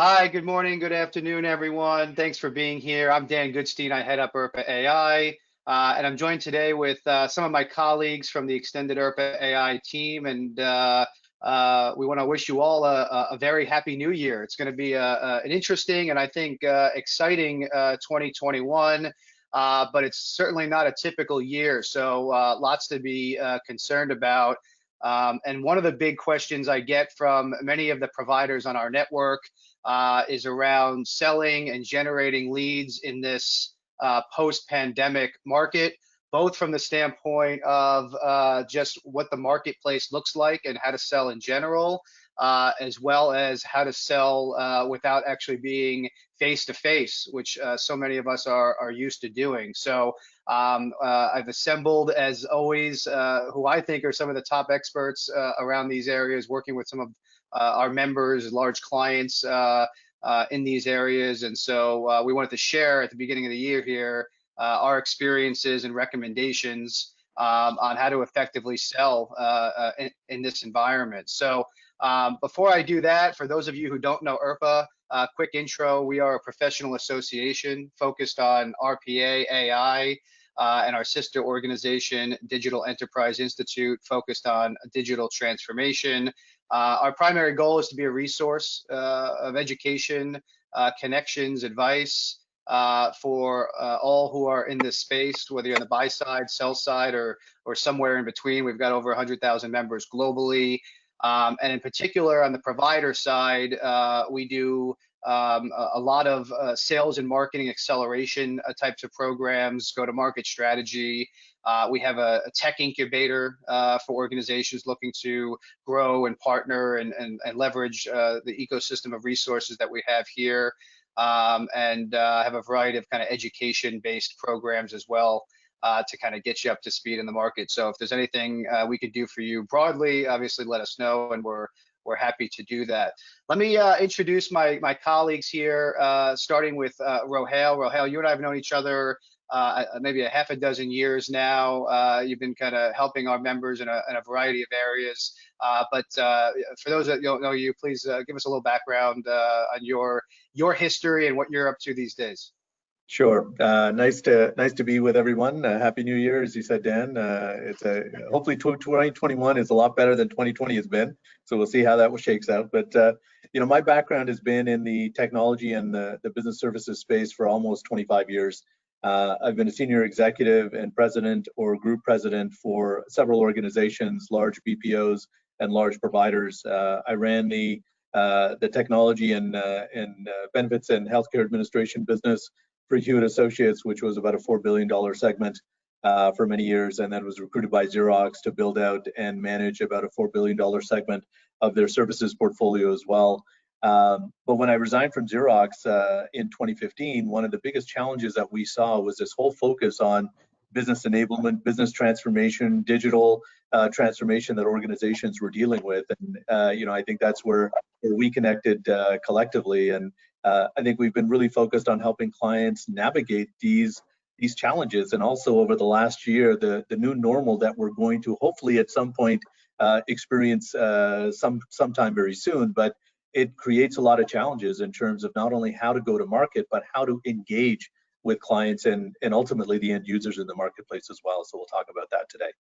Hi, good morning, good afternoon, everyone. Thanks for being here. I'm Dan Goodstein. I head up IRPA AI, and I'm joined today with some of my colleagues from the extended IRPA AI team, and we want to wish you all a very happy new year. It's going to be an interesting and I think exciting 2021, but it's certainly not a typical year, so lots to be concerned about. And one of the big questions I get from many of the providers on our network is around selling and generating leads in this post-pandemic market, both from the standpoint of just what the marketplace looks like and how to sell in general, as well as how to sell without actually being face-to-face, which so many of us are used to doing. So I've assembled, as always, who I think are some of the top experts around these areas, working with some of our members, large clients in these areas. And so we wanted to share at the beginning of the year here our experiences and recommendations on how to effectively sell in this environment. So before I do that, for those of you who don't know IRPA, quick intro: we are a professional association focused on RPAAI AI, and our sister organization, Digital Enterprise Institute, focused on digital transformation. Our primary goal is to be a resource of education, connections, advice for all who are in this space, whether you're on the buy side, sell side, or somewhere in between. We've got over 100,000 members globally. And in particular, on the provider side, we do a lot of sales and marketing acceleration types of programs, go-to-market strategy. We have a tech incubator for organizations looking to grow and partner and leverage the ecosystem of resources that we have here, and have a variety of kind of education-based programs as well to kind of get you up to speed in the market. So if there's anything we could do for you broadly, obviously let us know, and we're happy to do that. Let me introduce my colleagues here, starting with Rohail. Rohail, you and I have known each other maybe a half a dozen years now. You've been kind of helping our members in a variety of areas. But for those that don't know you, please give us a little background on your history and what you're up to these days. Sure. Nice to be with everyone. Happy New Year, as you said, Dan. Hopefully 2021 is a lot better than 2020 has been. So we'll see how that shakes out. But my background has been in the technology and the business services space for almost 25 years. I've been a senior executive and president or group president for several organizations, large BPOs and large providers. I ran the technology and benefits and healthcare administration business for Hewitt Associates, which was about a $4 billion segment for many years, and then was recruited by Xerox to build out and manage about a $4 billion segment of their services portfolio as well. But when I resigned from Xerox in 2015, one of the biggest challenges that we saw was this whole focus on business enablement, business transformation, digital transformation that organizations were dealing with. And I think that's where we connected collectively. And I think we've been really focused on helping clients navigate these challenges, and also over the last year, the new normal that we're going to hopefully at some point experience sometime very soon. But it creates a lot of challenges in terms of not only how to go to market, but how to engage with clients and ultimately the end users in the marketplace as well. So we'll talk about that today.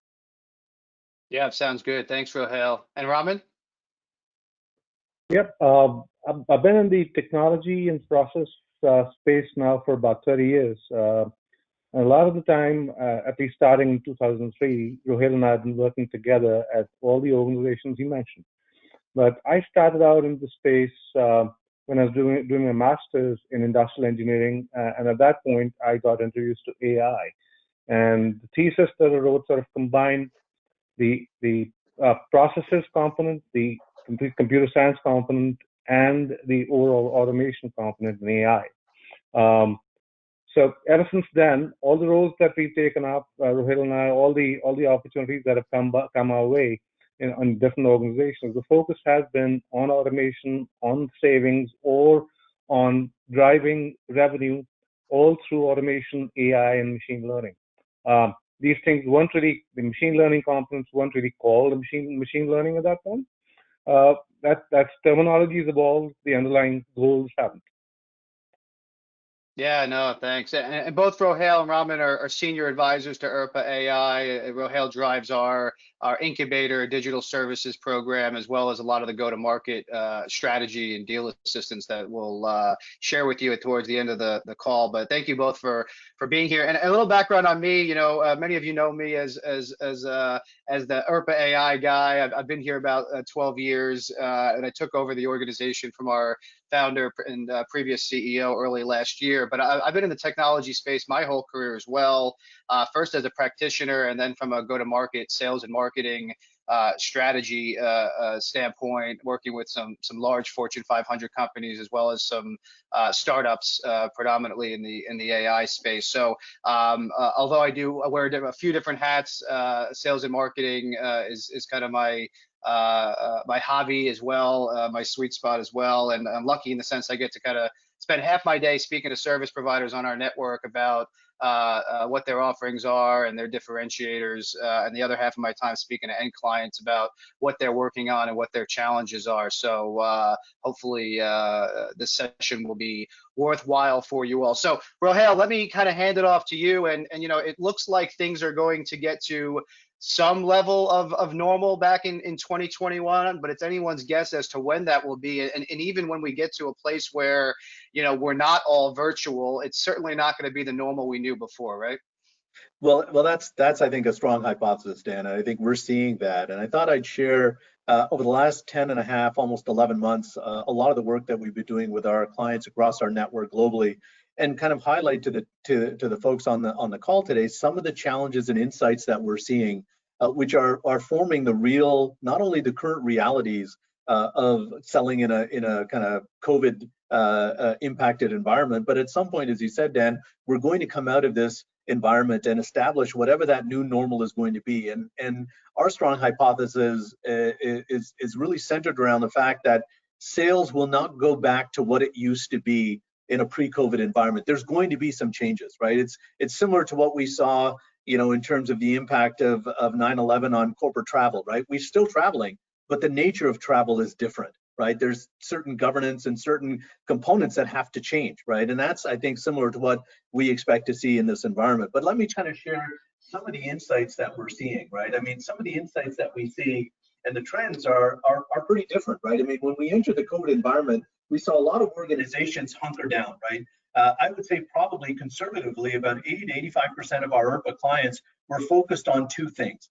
Yeah, sounds good. Thanks, Rohail. And Raman? Yep, I've been in the technology and process space now for about 30 years. And a lot of the time, at least starting in 2003, Rohail and I have been working together at all the organizations you mentioned. But I started out in the space when I was doing a master's in industrial engineering, and at that point, I got introduced to AI. And the thesis that I wrote sort of combined the processes component, the computer science component, and the overall automation component in AI. So ever since then, all the roles that we've taken up, Rohail and I, all the opportunities that have come our way in different organizations, the focus has been on automation, on savings, or on driving revenue, all through automation, AI, and machine learning. These things weren't really, the machine learning components weren't really called machine learning at that point. That's terminology has evolved, the underlying goals haven't. Yeah, no, thanks. And both Rohail and Raman are senior advisors to IRPA AI. Rohail drives our incubator digital services program, as well as a lot of the go-to-market strategy and deal assistance that we'll share with you towards the end of the call. But thank you both for being here. And a little background on me. Many of you know me as the IRPA AI guy. I've been here about 12 years, and I took over the organization from our founder and previous CEO early last year. But I've been in the technology space my whole career as well. First as a practitioner, and then from a go-to-market, sales and marketing strategy standpoint, working with some large Fortune 500 companies, as well as some startups, predominantly in the AI space. So although I do wear a few different hats, sales and marketing is kind of my hobby as well, my sweet spot as well. And I'm lucky in the sense I get to kind of spend half my day speaking to service providers on our network about what their offerings are and their differentiators, and the other half of my time speaking to end clients about what they're working on and what their challenges are. So hopefully this session will be worthwhile for you all. So Rohail, let me kind of hand it off to you. And it looks like things are going to get to some level of normal back in 2021, but it's anyone's guess as to when that will be. And even when we get to a place where, we're not all virtual, it's certainly not going to be the normal we knew before, right? Well, that's I think a strong hypothesis, Dan. And I think we're seeing that. And I thought I'd share over the last 10 and a half, almost 11 months, a lot of the work that we've been doing with our clients across our network globally, and kind of highlight to the folks on the call today some of the challenges and insights that we're seeing, which are forming the real, not only the current realities of selling in a kind of COVID impacted environment, but at some point, as you said, Dan, we're going to come out of this environment and establish whatever that new normal is going to be. And our strong hypothesis is really centered around the fact that sales will not go back to what it used to be in a pre-COVID environment. There's going to be some changes, right? It's similar to what we saw, in terms of the impact of 9/11 on corporate travel, right? We're still traveling, but the nature of travel is different, right? There's certain governance and certain components that have to change, right? And that's, I think, similar to what we expect to see in this environment. But let me kind of share some of the insights that we're seeing, right? I mean, some of the insights that we see and the trends are pretty different, right? I mean, when we entered the COVID environment, we saw a lot of organizations hunker down, right? I would say probably conservatively about 80 to 85% of our IRPA clients were focused on two things: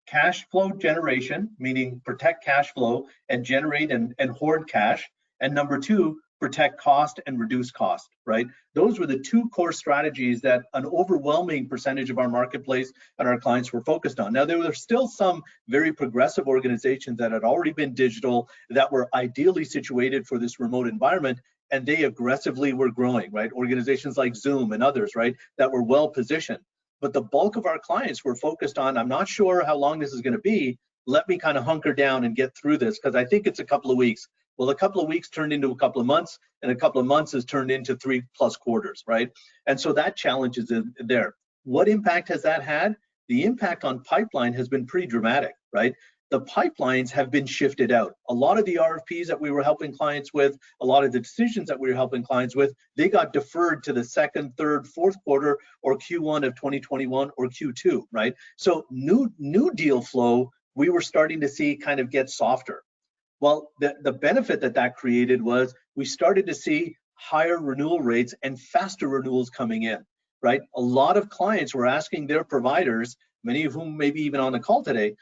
cash flow generation, meaning protect cash flow and generate and hoard cash, and number two, protect cost and reduce cost, right? Those were the two core strategies that an overwhelming percentage of our marketplace and our clients were focused on. Now, there were still some very progressive organizations that had already been digital, that were ideally situated for this remote environment, and they aggressively were growing, right? Organizations like Zoom and others, right, that were well positioned. But the bulk of our clients were focused on, I'm not sure how long this is going to be. Let me kind of hunker down and get through this, because I think it's a couple of weeks. Well, a couple of weeks turned into a couple of months, and a couple of months has turned into 3+ quarters, right? And so that challenge is there. What impact has that had? The impact on pipeline has been pretty dramatic, right? The pipelines have been shifted out. A lot of the RFPs that we were helping clients with, a lot of the decisions that we were helping clients with, they got deferred to the second, third, fourth quarter, or Q1 of 2021 or Q2, right? So new deal flow, we were starting to see kind of get softer. Well, the benefit that created was we started to see higher renewal rates and faster renewals coming in, right? A lot of clients were asking their providers, many of whom may be even on the call today,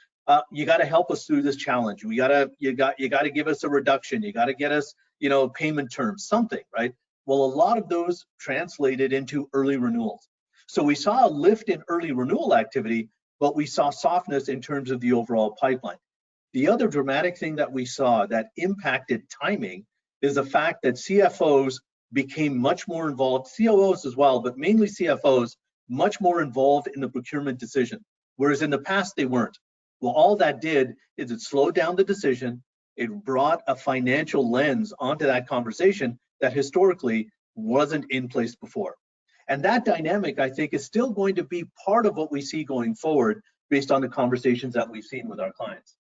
you got to help us through this challenge. You got to give us a reduction. You got to get us, payment terms, something, right? Well, a lot of those translated into early renewals. So we saw a lift in early renewal activity, but we saw softness in terms of the overall pipeline. The other dramatic thing that we saw that impacted timing is the fact that CFOs became much more involved, COOs as well, but mainly CFOs, much more involved in the procurement decision, whereas in the past they weren't. Well, all that did is it slowed down the decision. It brought a financial lens onto that conversation that historically wasn't in place before. And that dynamic, I think, is still going to be part of what we see going forward based on the conversations that we've seen with our clients.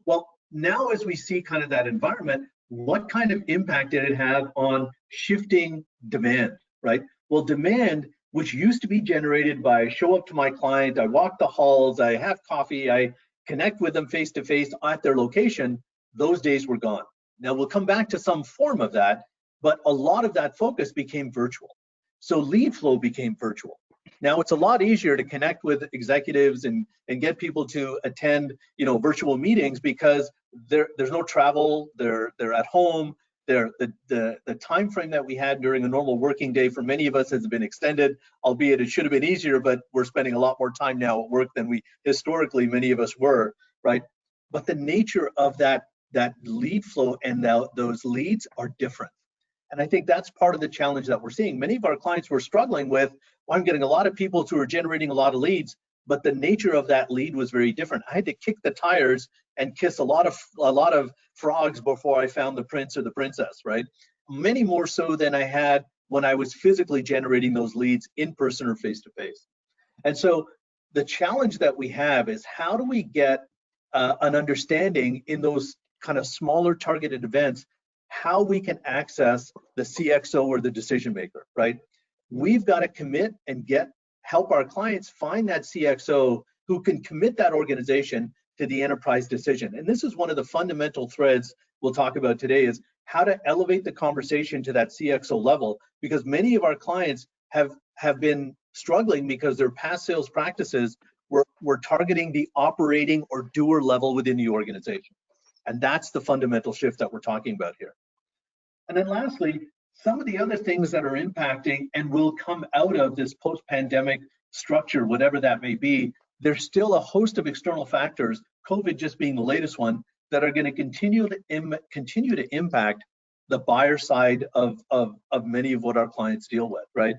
Well, now as we see kind of that environment, what kind of impact did it have on shifting demand, right? Well, demand, which used to be generated by show up to my client, I walk the halls, I have coffee, I connect with them face to face at their location, those days were gone. Now we'll come back to some form of that, but a lot of that focus became virtual. So lead flow became virtual. Now it's a lot easier to connect with executives and get people to attend, virtual meetings because there's no travel, they're at home. The time frame that we had during a normal working day for many of us has been extended, albeit it should have been easier, but we're spending a lot more time now at work than we historically many of us were, right? But the nature of that lead flow and those leads are different. And I think that's part of the challenge that we're seeing. Many of our clients were struggling with, well, I'm getting a lot of people who are generating a lot of leads, but the nature of that lead was very different. I had to kick the tires and kiss a lot of frogs before I found the prince or the princess, right? Many more so than I had when I was physically generating those leads in person or face to face. And so the challenge that we have is how do we get an understanding in those kind of smaller targeted events, how we can access the CxO or the decision maker, right? We've got to commit and help our clients find that CxO who can commit that organization to the enterprise decision. And this is one of the fundamental threads we'll talk about today, is how to elevate the conversation to that CxO level, because many of our clients have been struggling because their past sales practices were targeting the operating or doer level within the organization. And that's the fundamental shift that we're talking about here. And then lastly, some of the other things that are impacting and will come out of this post-pandemic structure, whatever that may be, there's still a host of external factors, COVID just being the latest one, that are going to continue to impact the buyer side of many of what our clients deal with, right?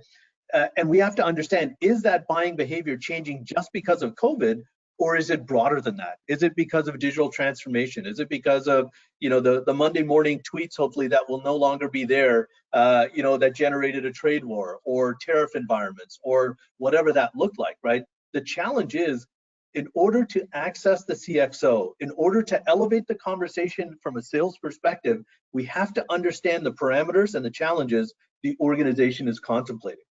And we have to understand, is that buying behavior changing just because of COVID, or is it broader than that? Is it because of digital transformation? Is it because of the Monday morning tweets, hopefully, that will no longer be there, that generated a trade war or tariff environments or whatever that looked like, right? The challenge is, in order to access the CxO, in order to elevate the conversation from a sales perspective, we have to understand the parameters and the challenges the organization is contemplating.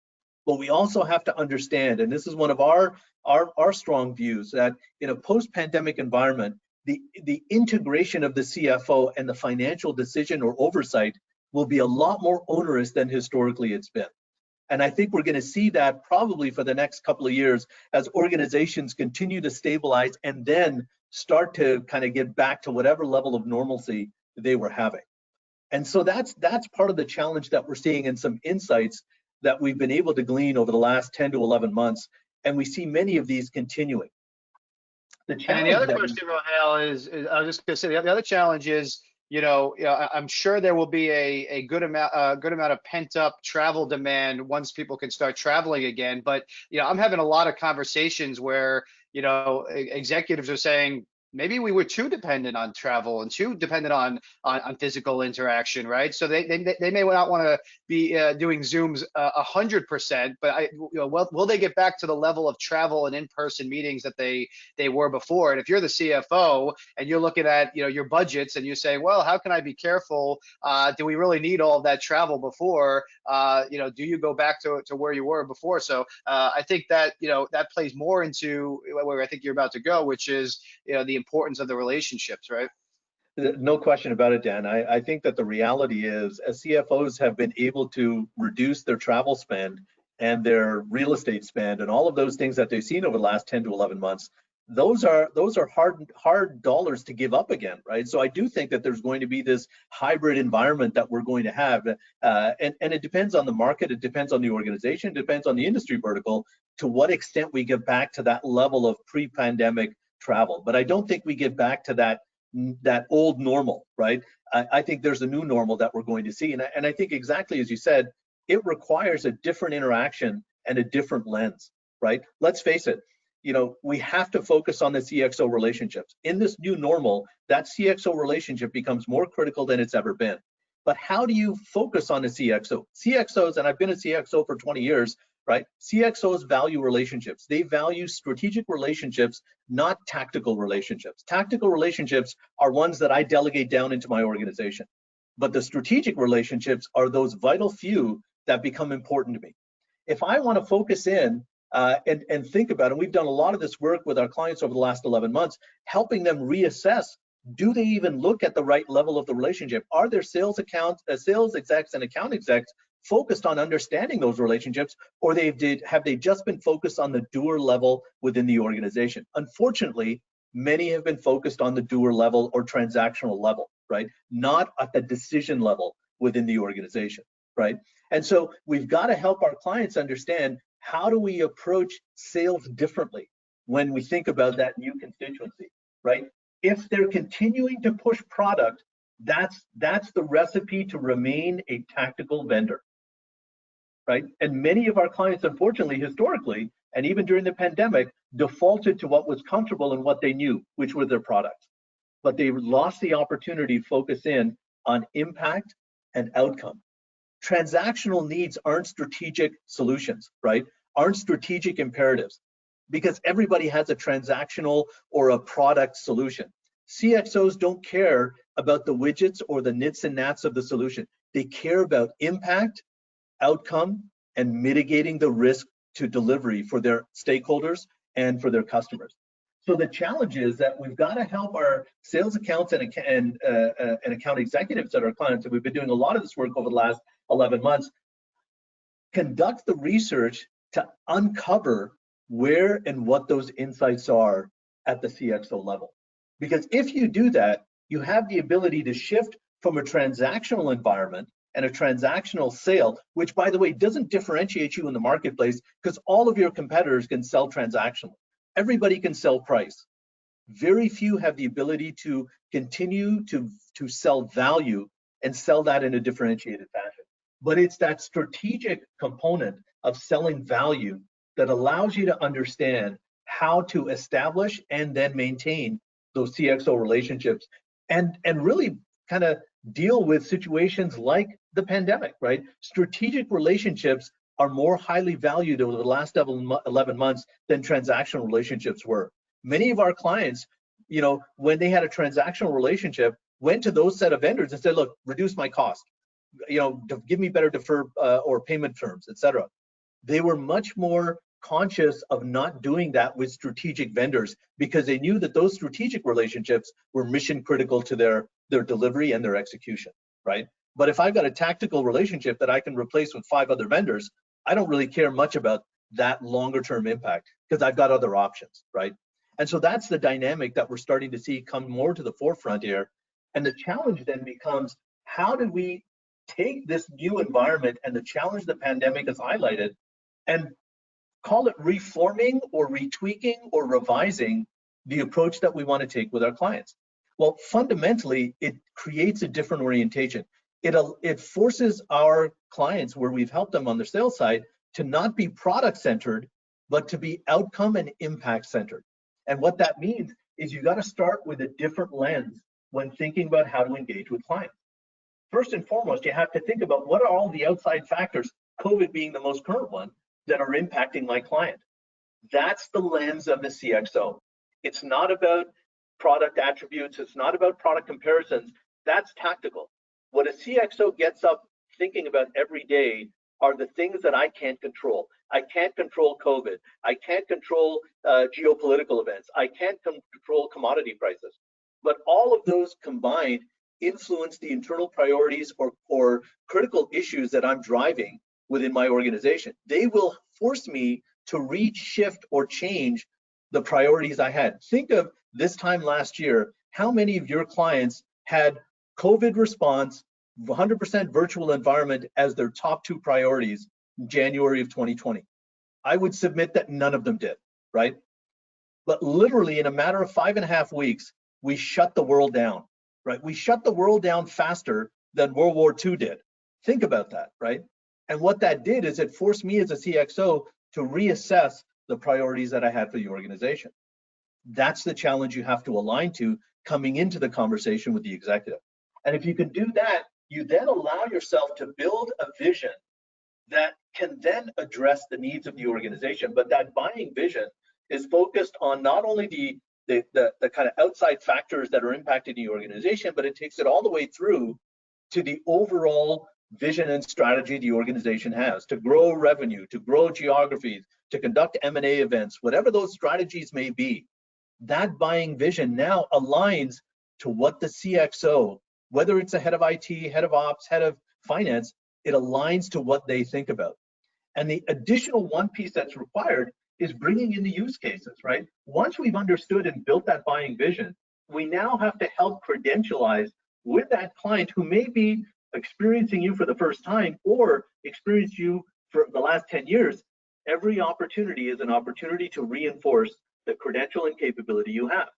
But we also have to understand, and this is one of our strong views, that in a post-pandemic environment, the integration of the CFO and the financial decision or oversight will be a lot more onerous than historically it's been. And I think we're going to see that probably for the next couple of years as organizations continue to stabilize and then start to kind of get back to whatever level of normalcy they were having. And so that's part of the challenge that we're seeing, and some insights that we've been able to glean over the last 10 to 11 months, and we see many of these continuing. And the other question, Rohel, is I was just going to say, the other challenge is, I'm sure there will be a good amount of pent up travel demand once people can start traveling again. But I'm having a lot of conversations where executives are saying, maybe we were too dependent on travel and too dependent on physical interaction, right? So they may not want to be doing Zooms 100%, but will they get back to the level of travel and in-person meetings that they were before? And if you're the CFO and you're looking at your budgets and you say, well, how can I be careful? Do we really need all of that travel before? Do you go back to where you were before? So I think that that plays more into where I think you're about to go, which is the importance of the relationships, right? No question about it, Dan. I think that the reality is, as CFOs have been able to reduce their travel spend and their real estate spend and all of those things that they've seen over the last 10 to 11 months, those are hard dollars to give up again, right? So I do think that there's going to be this hybrid environment that we're going to have, and it depends on the market, it depends on the organization, it depends on the industry vertical, to what extent we get back to that level of pre-pandemic travel. But I don't think we get back to that old normal, right? I think there's a new normal that we're going to see, and I think exactly as you said, it requires a different interaction and a different lens, right? Let's face it, we have to focus on the CxO relationships. In this new normal, that CxO relationship becomes more critical than it's ever been. But how do you focus on the CxO? CxOs, and I've been a CxO for 20 years, right? CxOs value relationships. They value strategic relationships, not tactical relationships. Tactical relationships are ones that I delegate down into my organization. But the strategic relationships are those vital few that become important to me. If I want to focus in and think about, and we've done a lot of this work with our clients over the last 11 months, helping them reassess, do they even look at the right level of the relationship? Are there sales execs and account execs focused on understanding those relationships, or have they just been focused on the doer level within the organization? Unfortunately, many have been focused on the doer level or transactional level, right? Not at the decision level within the organization, right? And so we've got to help our clients understand, how do we approach sales differently when we think about that new constituency, right? If they're continuing to push product, that's the recipe to remain a tactical vendor, right? And many of our clients, unfortunately, historically, and even during the pandemic, defaulted to what was comfortable and what they knew, which were their products. But they lost the opportunity to focus in on impact and outcome. Transactional needs aren't strategic solutions, right? Aren't strategic imperatives, because everybody has a transactional or a product solution. CxOs don't care about the widgets or the nits and nats of the solution. They care about impact, outcome, and mitigating the risk to delivery for their stakeholders and for their customers. So the challenge is that we've got to help our sales accounts and account executives that are clients, and we've been doing a lot of this work over the last 11 months, conduct the research to uncover where and what those insights are at the CxO level. Because if you do that, you have the ability to shift from a transactional environment and a transactional sale, which, by the way, doesn't differentiate you in the marketplace, because all of your competitors can sell transactionally. Everybody can sell price. Very few have the ability to continue to sell value and sell that in a differentiated fashion. But it's that strategic component of selling value that allows you to understand how to establish and then maintain those CxO relationships, and really kind of deal with situations like the pandemic, right? Strategic relationships are more highly valued over the last 11 months than transactional relationships were. Many of our clients, you know, when they had a transactional relationship, went to those set of vendors and said, look, reduce my cost, you know, give me better defer or payment terms, etc. They were much more conscious of not doing that with strategic vendors, because they knew that those strategic relationships were mission critical to their delivery and their execution, right? But if I've got a tactical relationship that I can replace with 5 other vendors, I don't really care much about that longer term impact, because I've got other options, right? And so that's the dynamic that we're starting to see come more to the forefront here. And the challenge then becomes, how do we take this new environment and the challenge the pandemic has highlighted and call it reforming or retweaking or revising the approach that we want to take with our clients? Well, fundamentally, it creates a different orientation. It forces our clients, where we've helped them on their sales side, to not be product centered, but to be outcome and impact centered. And what that means is you got to start with a different lens when thinking about how to engage with clients. First and foremost, you have to think about, what are all the outside factors, COVID being the most current one, that are impacting my client. That's the lens of the CxO. It's not about product attributes. It's not about product comparisons. That's tactical. What a CxO gets up thinking about every day are the things that I can't control. I can't control COVID. I can't control geopolitical events. I can't control commodity prices. But all of those combined influence the internal priorities or critical issues that I'm driving within my organization. They will force me to reshift or change the priorities I had. Think of this time last year, how many of your clients had COVID response, 100% virtual environment as their top 2 priorities in January of 2020? I would submit that none of them did, right? But literally in a matter of 5.5 weeks, we shut the world down, right? We shut the world down faster than World War II did. Think about that, right? And what that did is it forced me as a CxO to reassess the priorities that I had for the organization. That's the challenge you have to align to coming into the conversation with the executive. And if you can do that, you then allow yourself to build a vision that can then address the needs of the organization. But that buying vision is focused on not only the kind of outside factors that are impacting the organization, but it takes it all the way through to the overall vision and strategy the organization has to grow revenue, to grow geographies, to conduct M&A events, whatever those strategies may be. That buying vision now aligns to what the CxO, whether it's a head of IT, head of ops, head of finance, it aligns to what they think about. And the additional one piece that's required is bringing in the use cases, right? Once we've understood and built that buying vision, we now have to help credentialize with that client who may be experiencing you for the first time or experienced you for the last 10 years. Every opportunity is an opportunity to reinforce the credential and capability you have.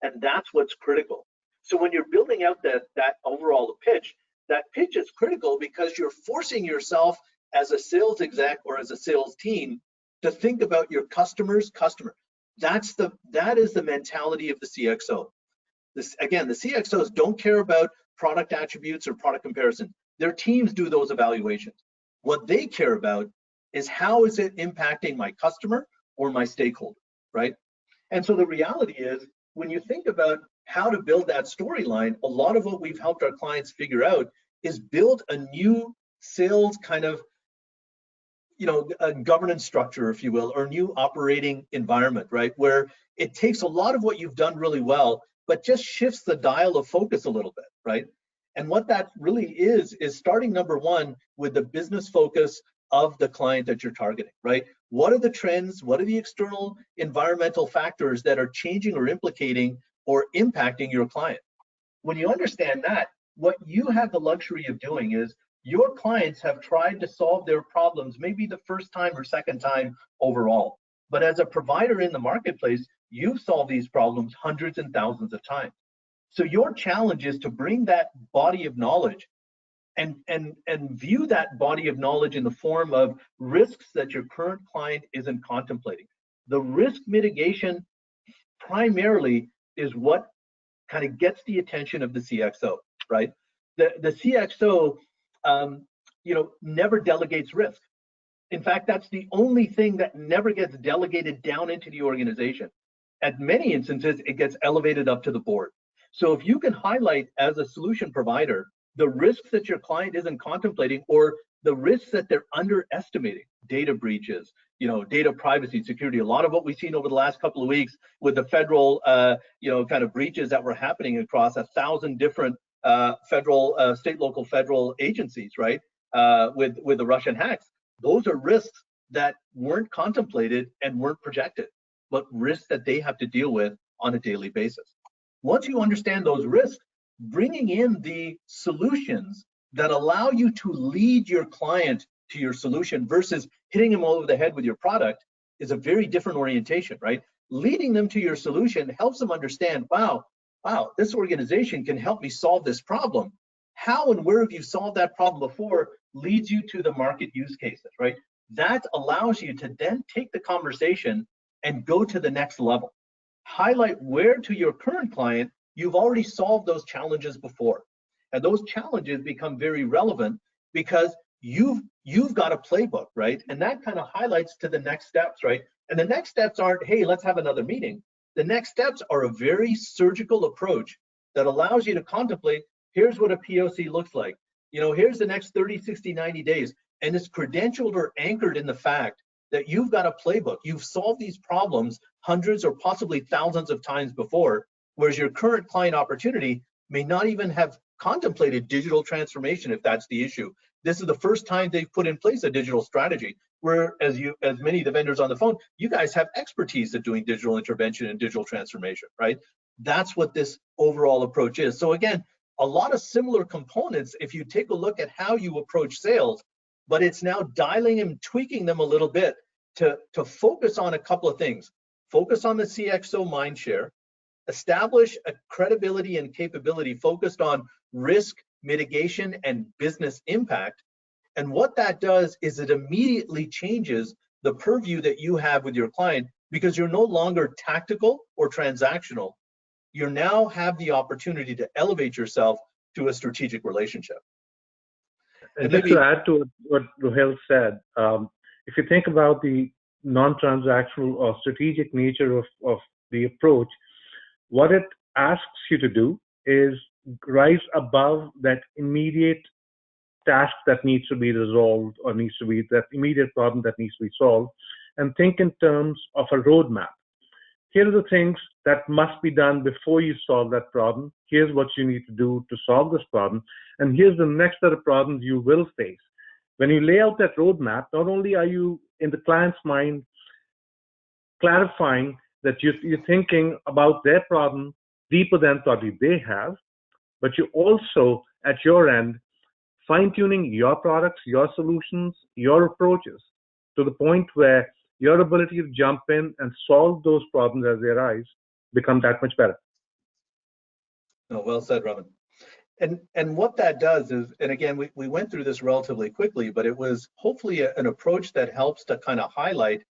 And that's what's critical. So when you're building out that overall pitch, that pitch is critical because you're forcing yourself as a sales exec or as a sales team to think about your customer's customer. That is the mentality of the CxO. Again, the CxOs don't care about product attributes or product comparison. Their teams do those evaluations. What they care about is how is it impacting my customer or my stakeholder, right? And so the reality is, when you think about how to build that storyline, a lot of what we've helped our clients figure out is build a new sales kind of, a governance structure, if you will, or new operating environment, right? Where it takes a lot of what you've done really well, but just shifts the dial of focus a little bit, right? And what that really is starting number one with the business focus of the client that you're targeting, right? What are the trends? What are the external environmental factors that are changing or implicating or impacting your client? When you understand that, what you have the luxury of doing is your clients have tried to solve their problems, maybe the first time or second time overall. But as a provider in the marketplace, you've solved these problems hundreds and thousands of times. So your challenge is to bring that body of knowledge and view that body of knowledge in the form of risks that your current client isn't contemplating. The risk mitigation primarily is what kind of gets the attention of the CxO, right? The CxO, never delegates risk. In fact, that's the only thing that never gets delegated down into the organization. At many instances, it gets elevated up to the board. So if you can highlight as a solution provider the risks that your client isn't contemplating or the risks that they're underestimating, data breaches, data privacy, security, a lot of what we've seen over the last couple of weeks with the federal, kind of breaches that were happening across 1,000 different federal, state, local, federal agencies, right? With the Russian hacks. Those are risks that weren't contemplated and weren't projected, but risks that they have to deal with on a daily basis. Once you understand those risks, bringing in the solutions that allow you to lead your client to your solution versus hitting them all over the head with your product is a very different orientation, right? Leading them to your solution helps them understand, wow, this organization can help me solve this problem. How and where have you solved that problem before leads you to the market use cases, right? That allows you to then take the conversation and go to the next level. Highlight where to your current client you've already solved those challenges before. And those challenges become very relevant because you've got a playbook, right? And that kind of highlights to the next steps, right? And the next steps aren't, hey, let's have another meeting. The next steps are a very surgical approach that allows you to contemplate, here's what a POC looks like. Here's the next 30, 60, 90 days. And it's credentialed or anchored in the fact that you've got a playbook. You've solved these problems hundreds or possibly thousands of times before, whereas your current client opportunity may not even have contemplated digital transformation if that's the issue. This is the first time they've put in place a digital strategy, where as many of the vendors on the phone, you guys have expertise at doing digital intervention and digital transformation, right? That's what this overall approach is. So again, a lot of similar components if you take a look at how you approach sales, but it's now dialing and tweaking them a little bit to focus on a couple of things. Focus on the CxO mindshare, establish a credibility and capability focused on risk mitigation and business impact. And what that does is it immediately changes the purview that you have with your client because you're no longer tactical or transactional. You now have the opportunity to elevate yourself to a strategic relationship. And just to add to what Rohel said, if you think about the non-transactional or strategic nature of the approach, what it asks you to do is rise above that immediate task that needs to be resolved or needs to be that immediate problem that needs to be solved, and think in terms of a roadmap. Here are the things that must be done before you solve that problem. Here's what you need to do to solve this problem. And here's the next set of problems you will face. When you lay out that roadmap, not only are you in the client's mind clarifying that you're thinking about their problem deeper than probably they have, but you also, at your end, fine-tuning your products, your solutions, your approaches to the point where your ability to jump in and solve those problems as they arise become that much better. No, well said, Raman. And what that does is, and again, we went through this relatively quickly, but it was hopefully an approach that helps to kind of highlight,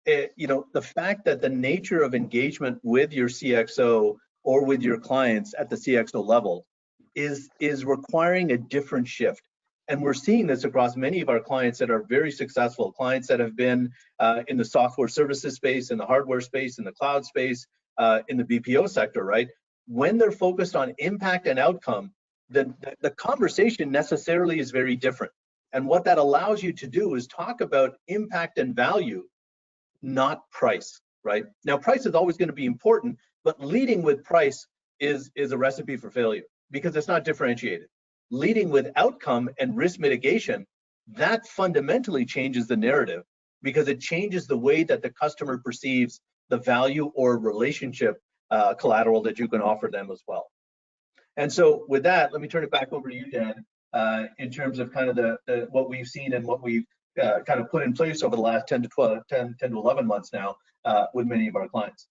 the fact that the nature of engagement with your CXO or with your clients at the CXO level is requiring a different shift. And we're seeing this across many of our clients that are very successful, clients that have been in the software services space, in the hardware space, in the cloud space, in the BPO sector, right? When they're focused on impact and outcome, the conversation necessarily is very different. And what that allows you to do is talk about impact and value, not price, right? Now, price is always going to be important, but leading with price is a recipe for failure because it's not differentiated. Leading with outcome and risk mitigation, that fundamentally changes the narrative because it changes the way that the customer perceives the value or relationship collateral that you can offer them as well. And so with that, let me turn it back over to you, Dan, in terms of kind of the what we've seen and what we've kind of put in place over the last 10 to 11 months now with many of our clients.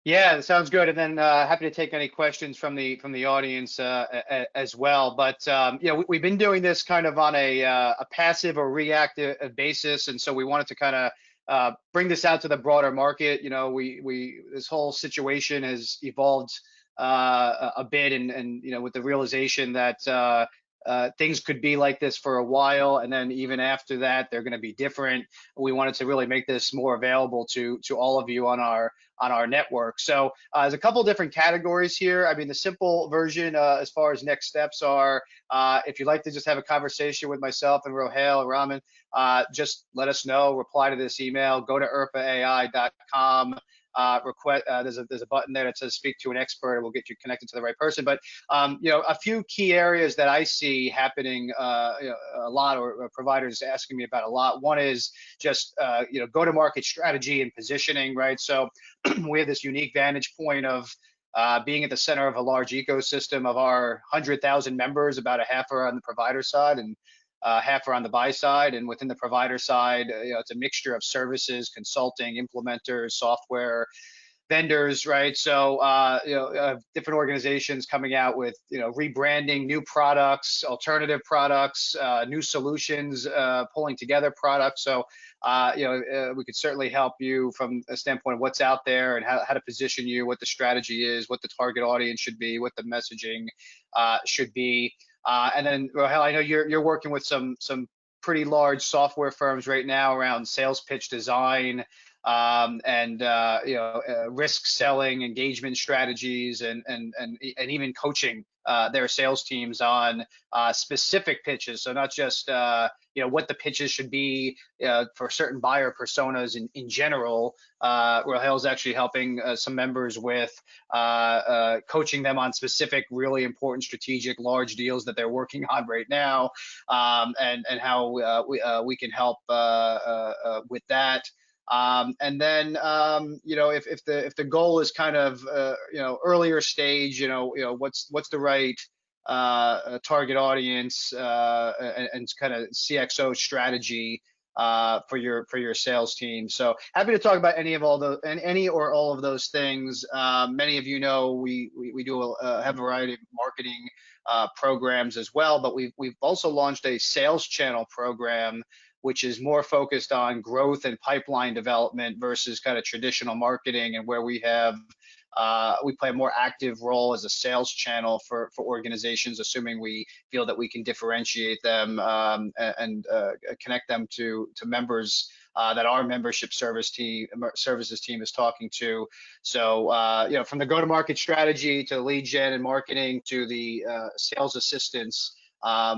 Yeah, that sounds good. And then happy to take any questions from the audience as well. But we've been doing this kind of on a passive or reactive basis, and so we wanted to kind of bring this out to the broader market. This whole situation has evolved a bit, and with the realization that things could be like this for a while, and then even after that, they're going to be different. We wanted to really make this more available to all of you on our network. So there's a couple different categories here. I mean, the simple version as far as next steps are, if you'd like to just have a conversation with myself and Rohel and Raman, just let us know, reply to this email, go to IRPAAI.com. There's a button there that says speak to an expert. We'll get you connected to the right person. But a few key areas that I see happening a lot, or providers asking me about a lot. One is just go-to-market strategy and positioning, right? So we have this unique vantage point of being at the center of a large ecosystem of our 100,000 members. About a half are on the provider side and half are on the buy side, and within the provider side, it's a mixture of services, consulting, implementers, software vendors, right? So different organizations coming out with rebranding, new products, alternative products, new solutions, pulling together products. So we could certainly help you from a standpoint of what's out there and how to position you, what the strategy is, what the target audience should be, what the messaging should be. And then, Rohel, I know you're working with some pretty large software firms right now around sales pitch design and risk selling, engagement strategies, and even coaching their sales teams on specific pitches. So not just what the pitches should be for certain buyer personas in general. Rohel is actually helping some members with coaching them on specific, really important strategic large deals that they're working on right now, and how we can help with that. And then if the goal is kind of earlier stage, what's the right target audience and kind of CXO strategy for your sales team. So happy to talk about any or all of those things. Many of you know we do have a variety of marketing programs as well, but we've also launched a sales channel program, which is more focused on growth and pipeline development versus kind of traditional marketing, and where we have we play a more active role as a sales channel for organizations, assuming we feel that we can differentiate them and connect them to members that our membership services team is talking to. So, you know, from the go-to-market strategy to lead gen and marketing to the sales assistants,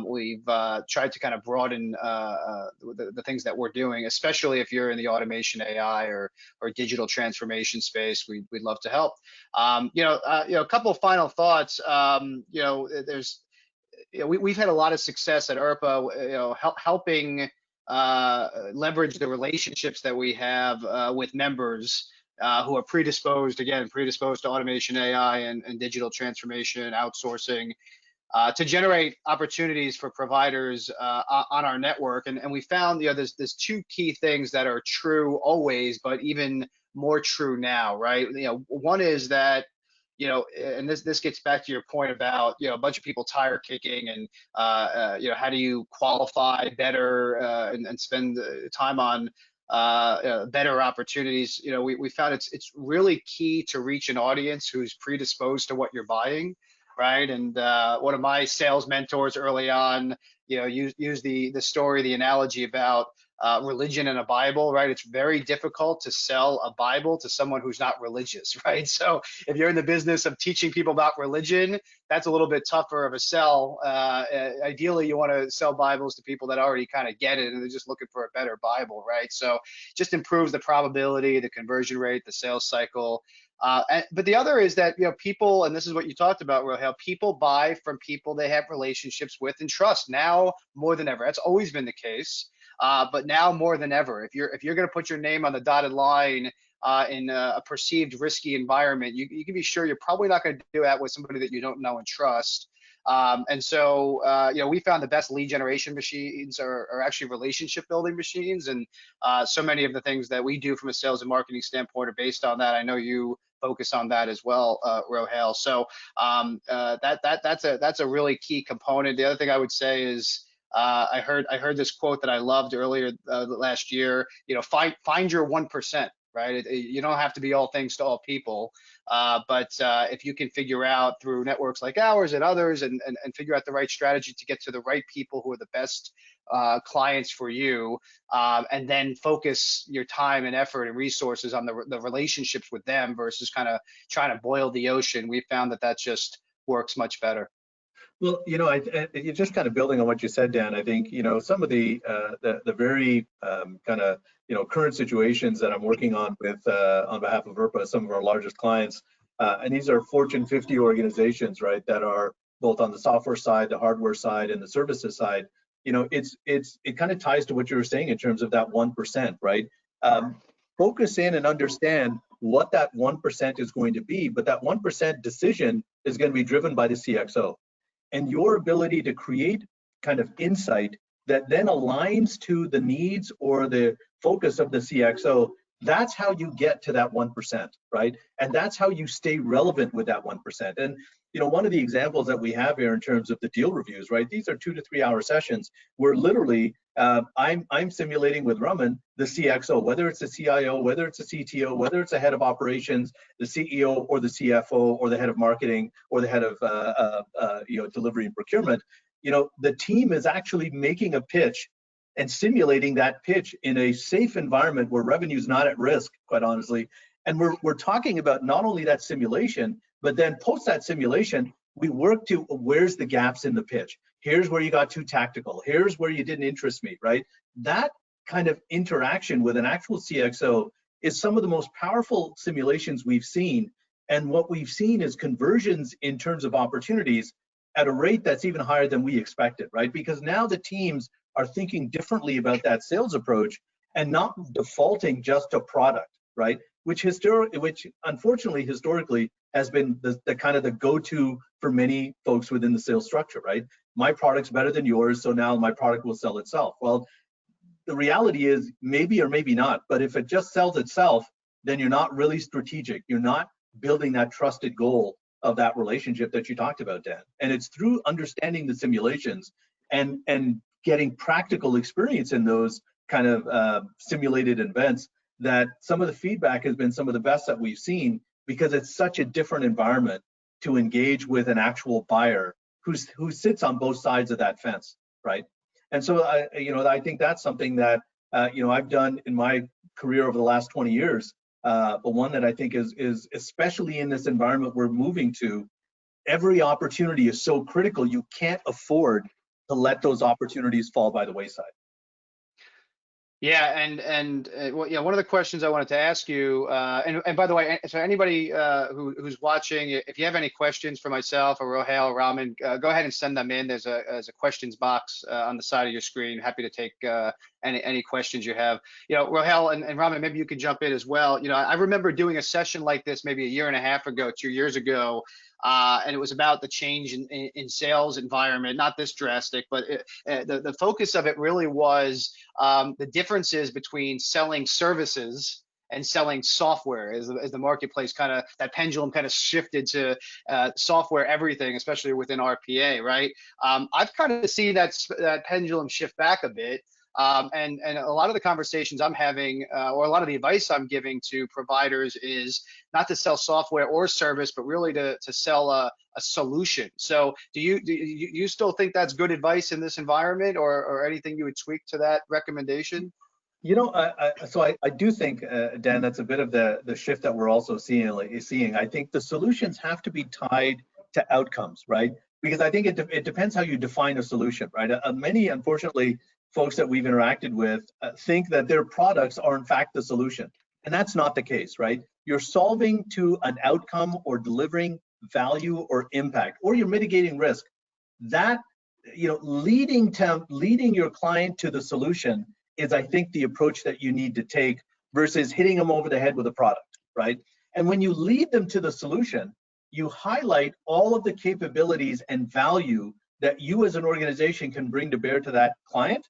we've tried to kind of broaden the things that we're doing, especially if you're in the automation AI or digital transformation space. We'd love to help. You know, a couple of final thoughts. You know, we've had a lot of success at IRPA, you know, helping leverage the relationships that we have with members who are predisposed to automation AI and digital transformation, outsourcing, to generate opportunities for providers on our network. And we found, you know, there's two key things that are true always, but even more true now, right? You know, one is that, you know, and this gets back to your point about, you know, a bunch of people tire kicking and, you know, how do you qualify better and spend time on better opportunities. You know, we found it's really key to reach an audience who's predisposed to what you're buying, right? And one of my sales mentors early on, you know, used the story, the analogy about religion and a Bible, right? It's very difficult to sell a Bible to someone who's not religious, right? So if you're in the business of teaching people about religion, that's a little bit tougher of a sell. Ideally, you want to sell Bibles to people that already kind of get it and they're just looking for a better Bible, right? So just improves the probability, the conversion rate, the sales cycle. But the other is that, you know, people, and this is what you talked about, Rohel, people buy from people they have relationships with and trust now more than ever. That's always been the case, but now more than ever. If you're going to put your name on the dotted line in a perceived risky environment, you can be sure you're probably not going to do that with somebody that you don't know and trust. And so, you know, we found the best lead generation machines are actually relationship building machines. And so many of the things that we do from a sales and marketing standpoint are based on that. I know you focus on that as well, Rohel. So that's a really key component. The other thing I would say is, I heard this quote that I loved earlier last year. You know, find your 1%. Right? You don't have to be all things to all people, but if you can figure out through networks like ours and others and figure out the right strategy to get to the right people who are the best clients for you, and then focus your time and effort and resources on the relationships with them versus kind of trying to boil the ocean, we found that just works much better. Well, you know, you're just kind of building on what you said, Dan. I think, you know, some of the very kind of, you know, current situations that I'm working on with on behalf of IRPA, some of our largest clients, and these are Fortune 50 organizations, right, that are both on the software side, the hardware side, and the services side. You know, it kind of ties to what you were saying in terms of that 1%, right? Focus in and understand what that 1% is going to be, but that 1% decision is going to be driven by the CxO. And your ability to create kind of insight that then aligns to the needs or the focus of the CxO, that's how you get to that 1%, right? And that's how you stay relevant with that 1%. And, you know, one of the examples that we have here in terms of the deal reviews, right? These are 2 to 3 hour sessions where literally I'm simulating with Raman the CxO, whether it's a CIO, whether it's a CTO, whether it's a head of operations, the CEO or the CFO or the head of marketing or the head of you know, delivery and procurement. You know, the team is actually making a pitch and simulating that pitch in a safe environment where revenue is not at risk, quite honestly. And we're talking about not only that simulation, but then post that simulation, we work to where's the gaps in the pitch. Here's where you got too tactical. Here's where you didn't interest me, right? That kind of interaction with an actual CxO is some of the most powerful simulations we've seen. And what we've seen is conversions in terms of opportunities at a rate that's even higher than we expected, right? Because now the teams are thinking differently about that sales approach and not defaulting just to product, right? Which unfortunately historically has been the kind of the go-to for many folks within the sales structure, right? My product's better than yours, so now my product will sell itself. Well, the reality is maybe or maybe not, but if it just sells itself, then you're not really strategic. You're not building that trusted goal of that relationship that you talked about, Dan. And it's through understanding the simulations and getting practical experience in those kind of simulated events that some of the feedback has been some of the best that we've seen because it's such a different environment to engage with an actual buyer who sits on both sides of that fence, right? And so I think that's something that I've done in my career over the last 20 years, but one that I think is especially in this environment we're moving to. Every opportunity is so critical. You can't afford to let those opportunities fall by the wayside. Yeah, and well, yeah, one of the questions I wanted to ask you, and by the way, so anybody who's watching, if you have any questions for myself or Rohail or Raman, go ahead and send them in. There's a questions box on the side of your screen. Happy to take any questions you have. Rohail and Raman, maybe you can jump in as well. I remember doing a session like this maybe a year and a half ago, 2 years ago, and it was about the change in sales environment, not this drastic, but the focus of it really was the differences between selling services and selling software as the marketplace that pendulum kind of shifted to software everything, especially within RPA, right? I've kind of seen that pendulum shift back a bit. And a lot of the conversations I'm having, or a lot of the advice I'm giving to providers is not to sell software or service, but really to sell a solution. So do you still think that's good advice in this environment, or anything you would tweak to that recommendation? I do think, Dan, that's a bit of the shift that we're also seeing. I think the solutions have to be tied to outcomes, right? Because I think it depends how you define a solution, right? Many, unfortunately, folks that we've interacted with think that their products are in fact the solution. And that's not the case, right? You're solving to an outcome or delivering value or impact, or you're mitigating risk. That, leading your client to the solution is, I think, the approach that you need to take versus hitting them over the head with a product, right? And when you lead them to the solution, you highlight all of the capabilities and value that you as an organization can bring to bear to that client,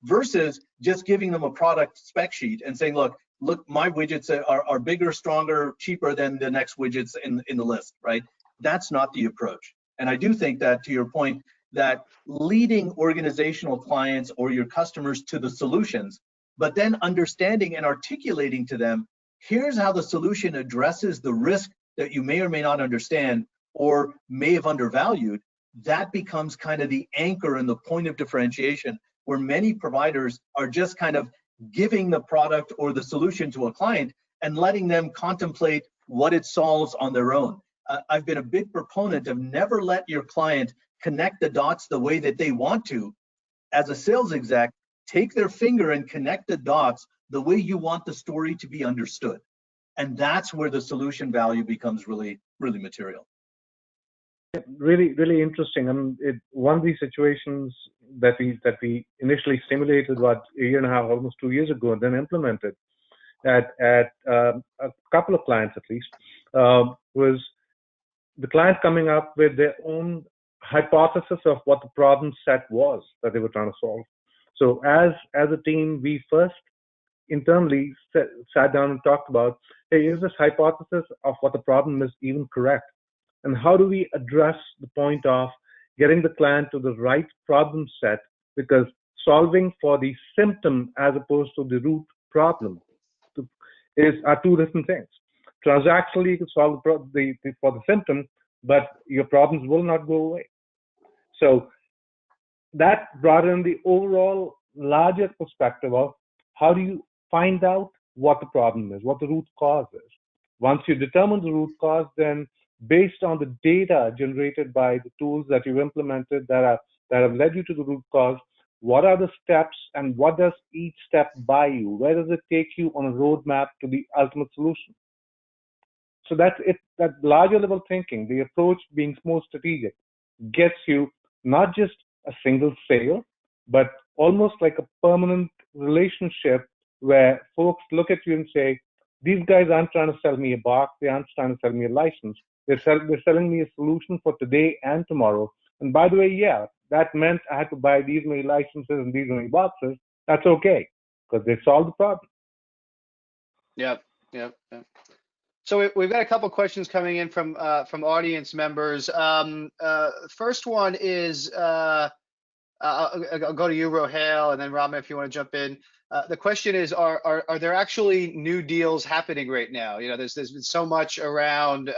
versus just giving them a product spec sheet and saying, look, my widgets are bigger, stronger, cheaper than the next widgets in the list, right? That's not the approach. And I do think that, to your point, that leading organizational clients or your customers to the solutions, but then understanding and articulating to them, here's how the solution addresses the risk that you may or may not understand or may have undervalued, that becomes kind of the anchor and the point of differentiation, where many providers are just kind of giving the product or the solution to a client and letting them contemplate what it solves on their own. I've been a big proponent of never let your client connect the dots the way that they want to. As a sales exec, take their finger and connect the dots the way you want the story to be understood. And that's where the solution value becomes really, really material. Really, really interesting. One of these situations that we initially simulated a year and a half, almost 2 years ago, and then implemented at a couple of clients at least, was the client coming up with their own hypothesis of what the problem set was that they were trying to solve. So as a team, we first internally sat down and talked about, hey, is this hypothesis of what the problem is even correct? And how do we address the point of getting the client to the right problem set? Because solving for the symptom as opposed to the root problem are two different things. Transactionally, you can solve for the symptom, but your problems will not go away. So that brought in the overall larger perspective of how do you find out what the problem is, what the root cause is. Once you determine the root cause, then based on the data generated by the tools that you've implemented that have led you to the root cause, what are the steps and what does each step buy you? Where does it take you on a roadmap to the ultimate solution? So that's it. That larger level thinking, the approach being more strategic, gets you not just a single sale, but almost like a permanent relationship where folks look at you and say, these guys aren't trying to sell me a box, they aren't trying to sell me a license. They're selling me a solution for today and tomorrow. And by the way, yeah, that meant I had to buy these many licenses and these many boxes. That's okay, because they solved the problem. Yep. So we've got a couple questions coming in from audience members. First one is, I'll go to you, Rohail, and then Raman, if you want to jump in. The question is, are there actually new deals happening right now? You know, there's been so much around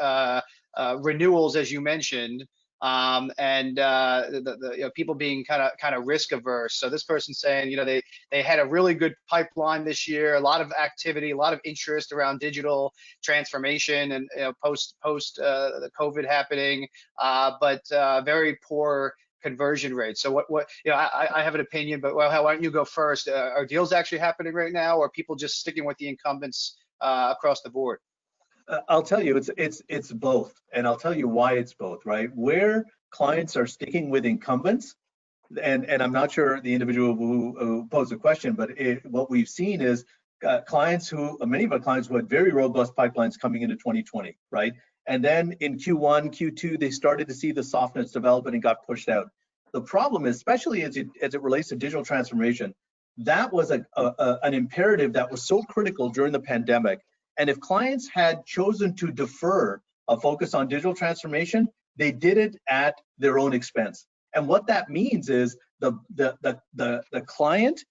renewals, as you mentioned, and you know, people being kind of risk averse. So this person's saying, you know, they had a really good pipeline this year, a lot of activity, a lot of interest around digital transformation, and you know, post the COVID happening, but very poor conversion rate. So what you know, I have an opinion, but well, why don't you go first? Are deals actually happening right now, or are people just sticking with the incumbents across the board? I'll tell you, it's both, and I'll tell you why it's both. Right, where clients are sticking with incumbents, and I'm not sure the individual who posed the question, but what we've seen is clients who, many of our clients who had very robust pipelines coming into 2020, right? And then in Q1, Q2, they started to see the softness develop and it got pushed out. The problem is, especially as it relates to digital transformation, that was an imperative that was so critical during the pandemic. And if clients had chosen to defer a focus on digital transformation, they did it at their own expense. And what that means is the client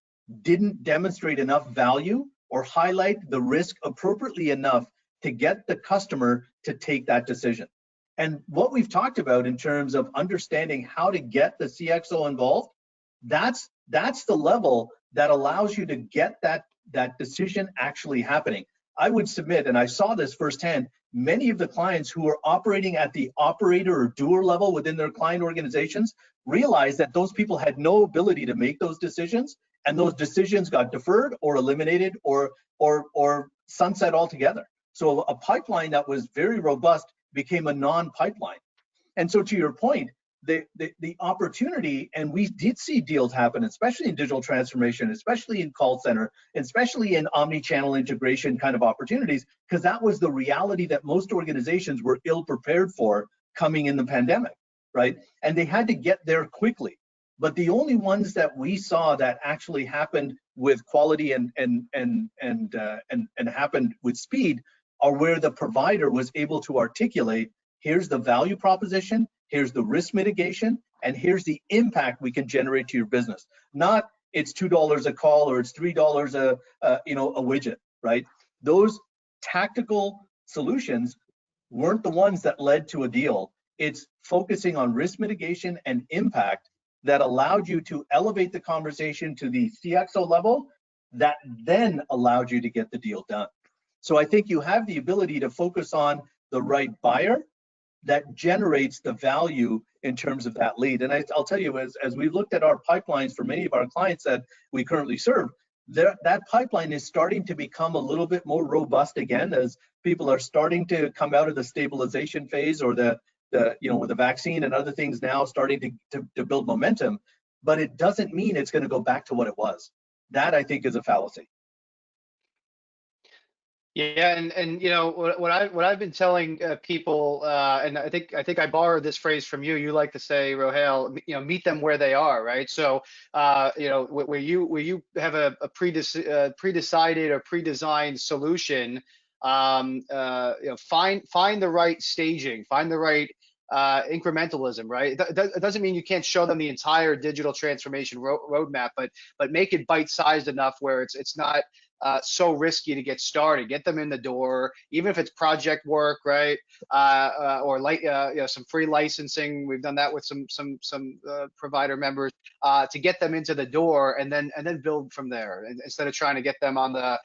didn't demonstrate enough value or highlight the risk appropriately enough to get the customer to take that decision. And what we've talked about in terms of understanding how to get the CxO involved, that's the level that allows you to get that decision actually happening. I would submit, and I saw this firsthand, many of the clients who are operating at the operator or doer level within their client organizations realized that those people had no ability to make those decisions, and those decisions got deferred or eliminated or sunset altogether. So a pipeline that was very robust became a non-pipeline. And so to your point, the opportunity, and we did see deals happen, especially in digital transformation, especially in call center, especially in omni-channel integration kind of opportunities, because that was the reality that most organizations were ill prepared for coming in the pandemic, right? And they had to get there quickly. But the only ones that we saw that actually happened with quality and happened with speed are where the provider was able to articulate, here's the value proposition, here's the risk mitigation, and here's the impact we can generate to your business. Not it's $2 a call or it's $3 a widget, right? Those tactical solutions weren't the ones that led to a deal. It's focusing on risk mitigation and impact that allowed you to elevate the conversation to the CxO level that then allowed you to get the deal done. So I think you have the ability to focus on the right buyer that generates the value in terms of that lead. And I'll tell you, as we've looked at our pipelines for many of our clients that we currently serve, that pipeline is starting to become a little bit more robust again as people are starting to come out of the stabilization phase or with the vaccine and other things now starting to build momentum. But it doesn't mean it's going to go back to what it was. That, I think, is a fallacy. Yeah, and you know what I've been telling people, and I think I borrowed this phrase from you. You like to say, Rohail, you know, meet them where they are, right? So, you know, where you have a pre-decided or pre-designed solution, you know, find the right staging, find the right incrementalism, right? It doesn't mean you can't show them the entire digital transformation roadmap, but make it bite-sized enough where it's not so risky to get started. Get them in the door, even if it's project work, right? Or you know, some free licensing. We've done that with some provider members to get them into the door, and then build from there. And instead of trying to get them on the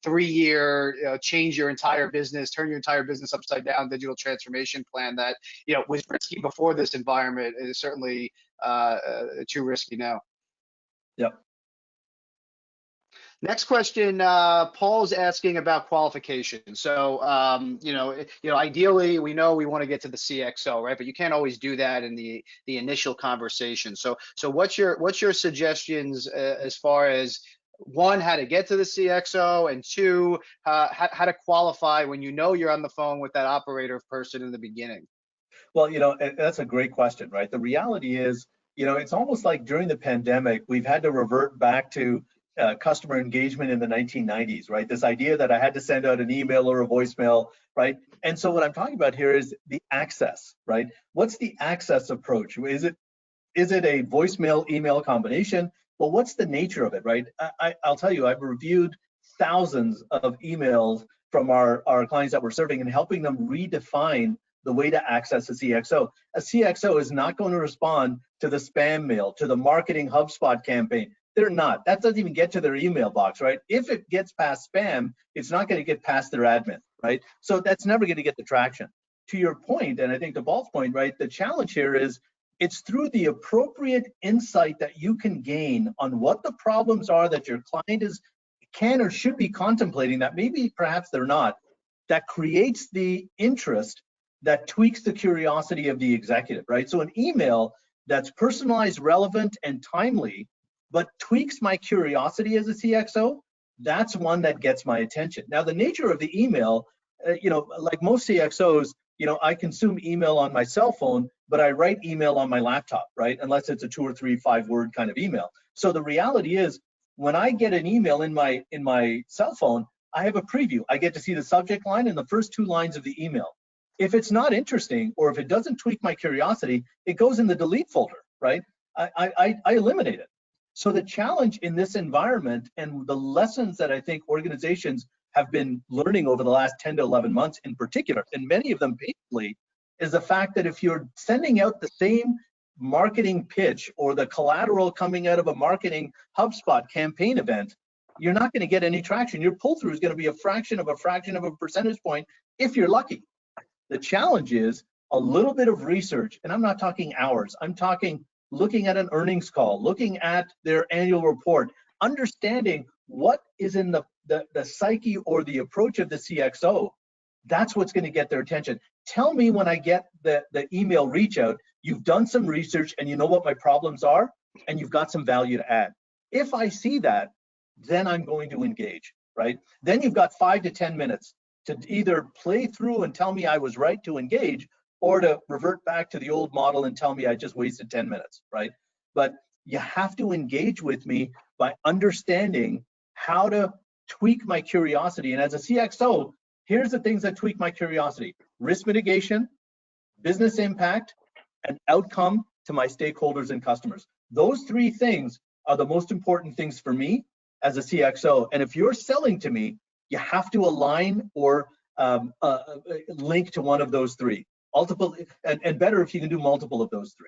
3-year change your entire business, turn your entire business upside down digital transformation plan that, you know, was risky before this environment, is certainly too risky now. Yep. Next question, Paul's asking about qualification. So, you know, ideally, we know we want to get to the CxO, right? But you can't always do that in the initial conversation. So what's your suggestions as far as, one, how to get to the CxO, and two, how to qualify when you know you're on the phone with that operator person in the beginning? Well, you know, that's a great question, right? The reality is, you know, it's almost like during the pandemic, we've had to revert back to customer engagement in the 1990s, right? This idea that I had to send out an email or a voicemail, right? And so what I'm talking about here is the access, right? What's the access approach? Is is it a voicemail email combination? Well, what's the nature of it, right? I'll tell you, I've reviewed thousands of emails from our clients that we're serving and helping them redefine the way to access a CxO. A CxO is not going to respond to the spam mail, to the marketing HubSpot campaign. They're not. That doesn't even get to their email box, right? If it gets past spam, it's not going to get past their admin, right? So that's never going to get the traction. To your point, and I think to Balt's point, right, the challenge here is it's through the appropriate insight that you can gain on what the problems are that your client can or should be contemplating that maybe perhaps they're not, that creates the interest that tweaks the curiosity of the executive, right? So an email that's personalized, relevant, and timely, but tweaks my curiosity as a CxO, that's one that gets my attention. Now, the nature of the email, like most CxOs, I consume email on my cell phone, but I write email on my laptop, right? Unless it's a 2 or 3, 5 word kind of email. So the reality is, when I get an email in my cell phone, I have a preview. I get to see the subject line and the first 2 lines of the email. If it's not interesting, or if it doesn't tweak my curiosity, it goes in the delete folder, right? I eliminate it. So the challenge in this environment, and the lessons that I think organizations have been learning over the last 10 to 11 months in particular, and many of them painfully, is the fact that if you're sending out the same marketing pitch or the collateral coming out of a marketing HubSpot campaign event, you're not going to get any traction. Your pull-through is going to be a fraction of a percentage point if you're lucky. The challenge is a little bit of research, and I'm not talking hours. I'm talking looking at an earnings call, looking at their annual report, understanding what is in the psyche or the approach of the CxO. That's what's going to get their attention. Tell me when I get the email reach out, you've done some research and you know what my problems are, and you've got some value to add. If I see that, then I'm going to engage, right? Then you've got 5 to 10 minutes to either play through and tell me I was right to engage, or to revert back to the old model and tell me I just wasted 10 minutes, right? But you have to engage with me by understanding how to tweak my curiosity. And as a CxO, here's the things that tweak my curiosity: risk mitigation, business impact, and outcome to my stakeholders and customers. Those 3 things are the most important things for me as a CxO. And if you're selling to me, you have to align or link to one of those 3. Multiple, and better if you can do multiple of those 3.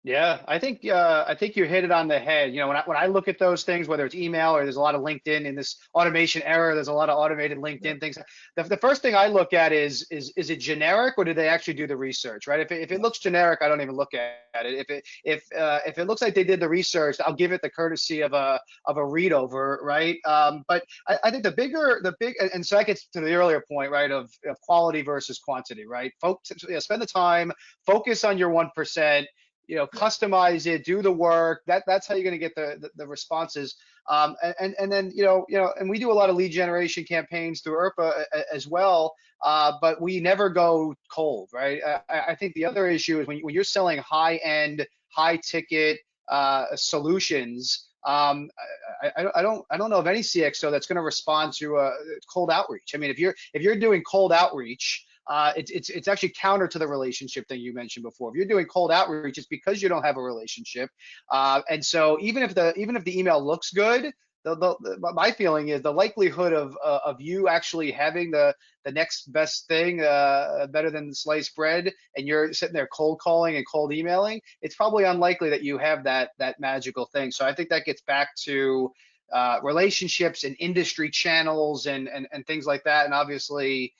Yeah, I think you hit it on the head. When I look at those things, whether it's email or there's a lot of LinkedIn in this automation era, there's a lot of automated LinkedIn things. The first thing I look at is it generic, or did they actually do the research, right? If it looks generic, I don't even look at it. If it looks like they did the research, I'll give it the courtesy of a read over, right? But I think and so that gets to the earlier point, right, of quality versus quantity, right? Folks, spend the time, focus on your 1%. Customize it, do the work. That's how you're going to get the responses. And then and we do a lot of lead generation campaigns through IRPA as well. But we never go cold, right? I think the other issue is when you're selling high-end, high-ticket solutions. I don't know of any CxO that's going to respond to cold outreach. I mean, if you're doing cold outreach, it's actually counter to the relationship thing you mentioned before. If you're doing cold outreach, it's because you don't have a relationship. And so even if the email looks good, my feeling is the likelihood of you actually having the next best thing better than sliced bread, and you're sitting there cold calling and cold emailing, it's probably unlikely that you have that magical thing. So I think that gets back to relationships and industry channels and things like that. And obviously,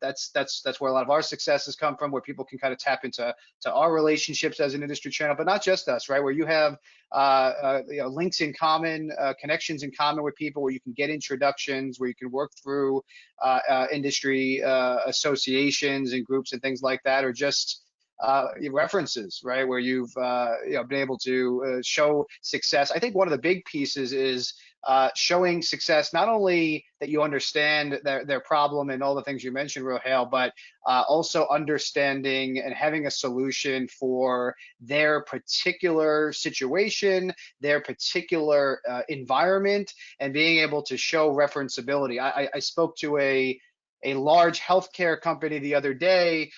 that's where a lot of our successes come from, where people can kind of tap into our relationships as an industry channel, but not just us, right? Where you have links in common, connections in common with people, where you can get introductions, where you can work through industry associations and groups and things like that, or just references, right? Where you've been able to show success. I think one of the big pieces is showing success, not only that you understand their problem and all the things you mentioned, Rohail, but also understanding and having a solution for their particular situation, their particular environment, and being able to show referenceability. I spoke to a large healthcare company the other day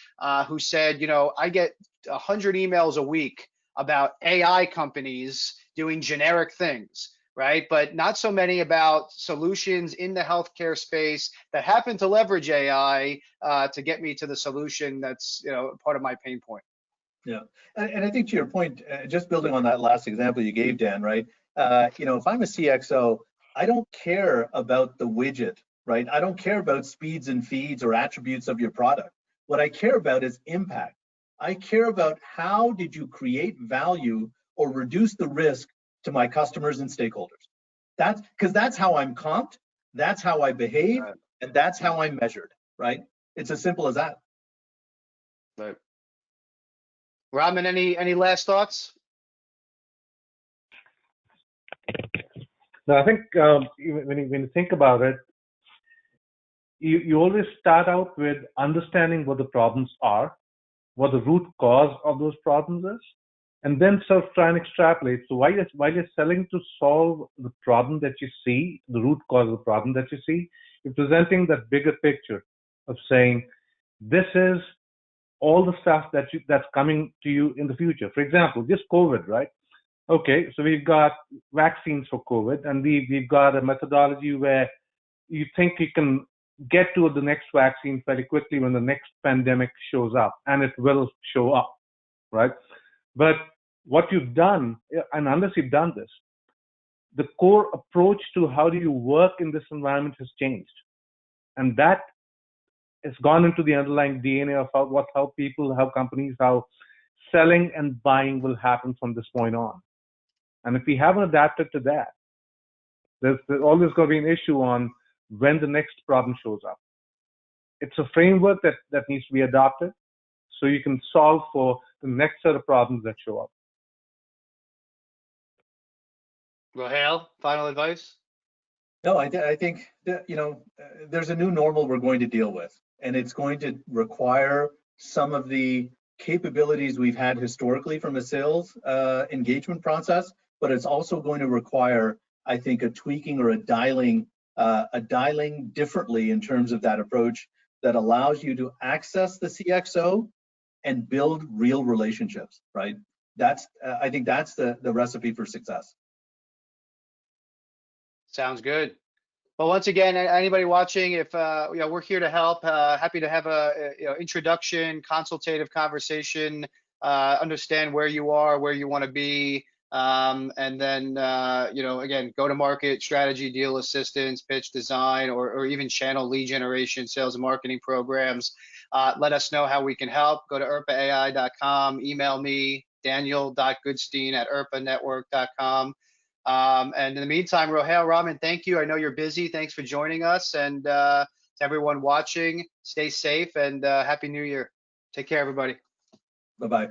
who said, I get 100 emails a week about AI companies doing generic things, right? But not so many about solutions in the healthcare space that happen to leverage AI to get me to the solution that's, part of my pain point. Yeah, and I think to your point, just building on that last example you gave, Dan, right? If I'm a CxO, I don't care about the widget, right? I don't care about speeds and feeds or attributes of your product. What I care about is impact. I care about how did you create value or reduce the risk to my customers and stakeholders. That's because that's how I'm comped, that's how I behave, Right. and that's how I'm measured, right? It's as simple as that. Right. Raman, any last thoughts? No, I think when you think about it, you always start out with understanding what the problems are, what the root cause of those problems is, and then sort of try and extrapolate. So while you're selling to solve the problem that you see, the root cause of the problem that you see, you're presenting that bigger picture of saying, this is all the stuff that's coming to you in the future. For example, just COVID, right? Okay, so we've got vaccines for COVID, and we've got a methodology where you think you can get to the next vaccine very quickly when the next pandemic shows up, and it will show up, right? But what you've done, and unless you've done this, the core approach to how do you work in this environment has changed. And that has gone into the underlying DNA of how people, how companies, how selling and buying will happen from this point on. And if we haven't adapted to that, there's always going to be an issue on when the next problem shows up. It's a framework that needs to be adopted so you can solve for the next set of problems that show up. Rahel, final advice? No, I think that, there's a new normal we're going to deal with, and it's going to require some of the capabilities we've had historically from a sales engagement process, but it's also going to require, I think, a tweaking or a dialing differently in terms of that approach that allows you to access the CxO and build real relationships, right? I think that's the recipe for success. Sounds good. Well, once again, anybody watching, if we're here to help, happy to have a introduction, consultative conversation, understand where you are, where you want to be, and then again, go to market strategy, deal assistance, pitch design, or even channel lead generation, sales and marketing programs. Let us know how we can help. Go to IRPAAI.com, email me, daniel.goodstein@irpanetwork.com. And in the meantime, Rahel, Raman, thank you. I know you're busy. Thanks for joining us. And to everyone watching, stay safe and Happy New Year. Take care, everybody. Bye-bye.